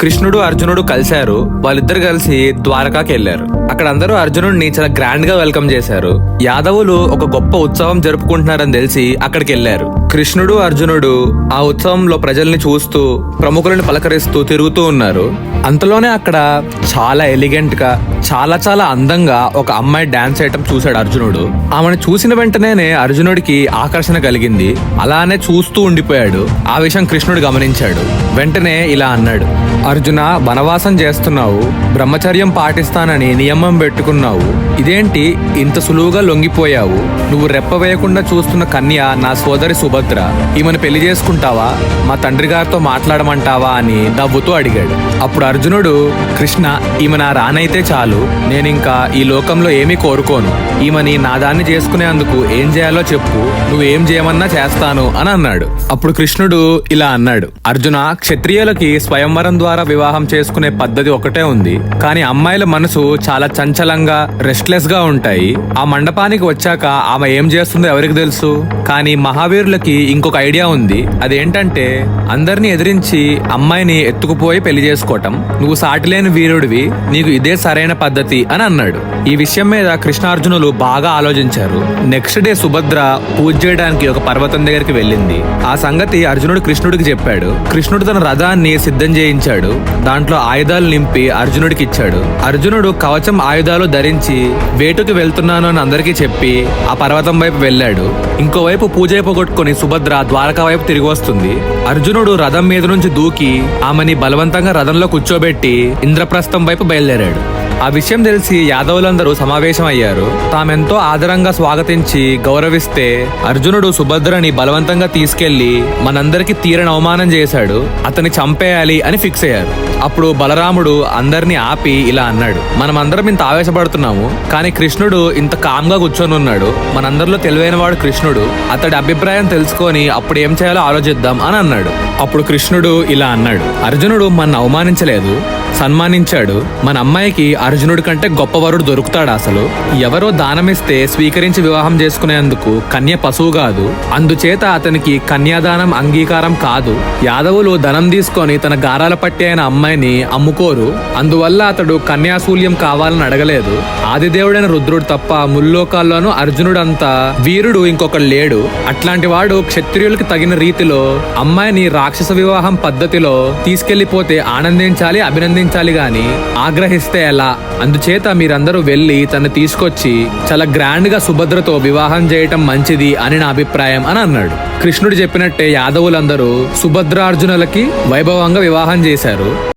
కృష్ణుడు అర్జునుడు కలిశారు. వాళ్ళిద్దరు కలిసి ద్వారకాకి వెళ్లారు. అక్కడ అందరూ అర్జునుడిని చాలా గ్రాండ్ గా వెల్కమ్ చేశారు. యాదవులు ఒక గొప్ప ఉత్సవం జరుపుకుంటున్నారని తెలిసి అక్కడికి వెళ్లారు. కృష్ణుడు అర్జునుడు ఆ ఉత్సవంలో ప్రజల్ని చూస్తూ ప్రముఖులను పలకరిస్తూ తిరుగుతూ ఉన్నారు. అంతలోనే అక్కడ చాలా ఎలిగెంట్ గా చాలా చాలా అందంగా ఒక అమ్మాయి డాన్స్ చేయటం చూశాడు అర్జునుడు. ఆమెను చూసిన వెంటనే అర్జునుడికి ఆకర్షణ కలిగింది. అలానే చూస్తూ ఉండిపోయాడు. ఆ విషయం కృష్ణుడు గమనించాడు. వెంటనే ఇలా అన్నాడు, అర్జున, వనవాసం చేస్తున్నావు, బ్రహ్మచర్యం పాటిస్తానని నియమం పెట్టుకున్నావు, ఇదేంటి ఇంత సులువుగా లొంగిపోయావు? నువ్వు రెప్ప వేయకుండా చూస్తున్న కన్య నా సోదరి సుభద్ర. ఈమెను పెళ్లి చేసుకుంటావా? మా తండ్రి గారితో మాట్లాడమంటావా అని నవ్వుతూ అడిగాడు. అప్పుడు అర్జునుడు, కృష్ణ, ఈమె నా రానైతే చాలు, నేనింకా ఈ లోకంలో ఏమీ కోరుకోను. ఈమెని నా దాన్ని చేసుకునేందుకు ఏం చేయాలో చెప్పు, నువ్వు ఏం చేయమన్నా చేస్తాను అని అన్నాడు. అప్పుడు కృష్ణుడు ఇలా అన్నాడు, అర్జున, క్షత్రియులకి స్వయంవరం ద్వారా వివాహం చేసుకునే పద్ధతి ఒకటే ఉంది. కానీ అమ్మాయిల మనసు చాలా చంచలంగా రెస్ట్లెస్ గా ఉంటాయి. ఆ మండపానికి వచ్చాక ఆమె ఏం చేస్తుందో ఎవరికి తెలుసు. కానీ మహావీరులకి ఇంకొక ఐడియా ఉంది. అదేంటంటే అందరినీ ఎదిరించి అమ్మాయిని ఎత్తుకుపోయి పెళ్లి చేసుకోవటం. నువ్వు సాటిలేని వీరుడివి, నీకు ఇదే సరైన పద్ధతి అని అన్నాడు. ఈ విషయం మీద కృష్ణార్జునులు బాగా ఆలోచించారు. నెక్స్ట్ డే సుభద్ర పూజ చేయడానికి ఒక పర్వతం దగ్గరికి వెళ్ళింది. ఆ సంగతి అర్జునుడు కృష్ణుడికి చెప్పాడు. కృష్ణుడు తన రథాన్ని సిద్ధం చేయించాడు. దాంట్లో ఆయుధాలు నింపి అర్జునుడికి ఇచ్చాడు. అర్జునుడు కవచం ఆయుధాలు ధరించి వేటుకి వెళ్తున్నాను అని అందరికీ చెప్పి ఆ పర్వతం వైపు వెళ్ళాడు. ఇంకోవైపు పూజ అయిపోగొట్టుకుని సుభద్ర ద్వారకా వైపు తిరిగి వస్తుంది. అర్జునుడు రథం మీద నుంచి దూకి ఆమెని బలవంతంగా రథంలో కూర్చోబెట్టి ఇంద్రప్రస్థం వైపు బయలుదేరాడు. ఆ విషయం తెలిసి యాదవులందరూ సమావేశం అయ్యారు. తామెంతో ఆదరంగా స్వాగతించి గౌరవిస్తే అర్జునుడు సుభద్రని బలవంతంగా తీసుకెళ్లి మనందరికి తీరని అవమానం చేశాడు, అతన్ని చంపేయాలి అని ఫిక్స్ అయ్యారు. అప్పుడు బలరాముడు అందరినీ ఆపి ఇలా అన్నాడు, మనమందరం ఇంత ఆవేశపడుతున్నాము, కానీ కృష్ణుడు ఇంత కామ్ గా కూర్చొని ఉన్నాడు. మనందరిలో తెలివైన వాడు కృష్ణుడు. అతడి అభిప్రాయం తెలుసుకొని అప్పుడు ఏం చేయాలో ఆలోచిద్దాం అని అన్నాడు. అప్పుడు కృష్ణుడు ఇలా అన్నాడు, అర్జునుడు మన అవమానించలేదు, సన్మానించాడు. మన అమ్మాయికి అర్జునుడి కంటే గొప్ప వరుడు దొరుకుతాడు. అసలు ఎవరో దానమిస్తే స్వీకరించి వివాహం చేసుకునేందుకు కన్య పశువు కాదు. అందుచేత అతనికి కన్యాదానం అంగీకారం కాదు. యాదవులు ధనం తీసుకొని తన గారాల పట్టి అయిన అమ్మాయిని అమ్ముకోరు. అందువల్ల అతడు కన్యాశూల్యం కావాలని అడగలేదు. ఆదిదేవుడైన రుద్రుడు తప్ప ముల్లోకాల్లోనూ అర్జునుడంతా వీరుడు ఇంకొకడు లేడు. అట్లాంటి వాడు క్షత్రియులకి తగిన రీతిలో అమ్మాయిని రాక్షస వివాహం పద్ధతిలో తీసుకెళ్లిపోతే ఆనందించాలి, అభినందించాలి గాని ఆగ్రహిస్తే ఎలా? అందుచేత మీరందరూ వెళ్లి తను తీసుకొచ్చి చాలా గ్రాండ్ గా సుభద్రతో వివాహం చేయటం మంచిది అని నా అభిప్రాయం అని అన్నాడు. కృష్ణుడు చెప్పినట్టే యాదవులందరూ సుభద్రార్జునులకి వైభవంగా వివాహం చేశారు.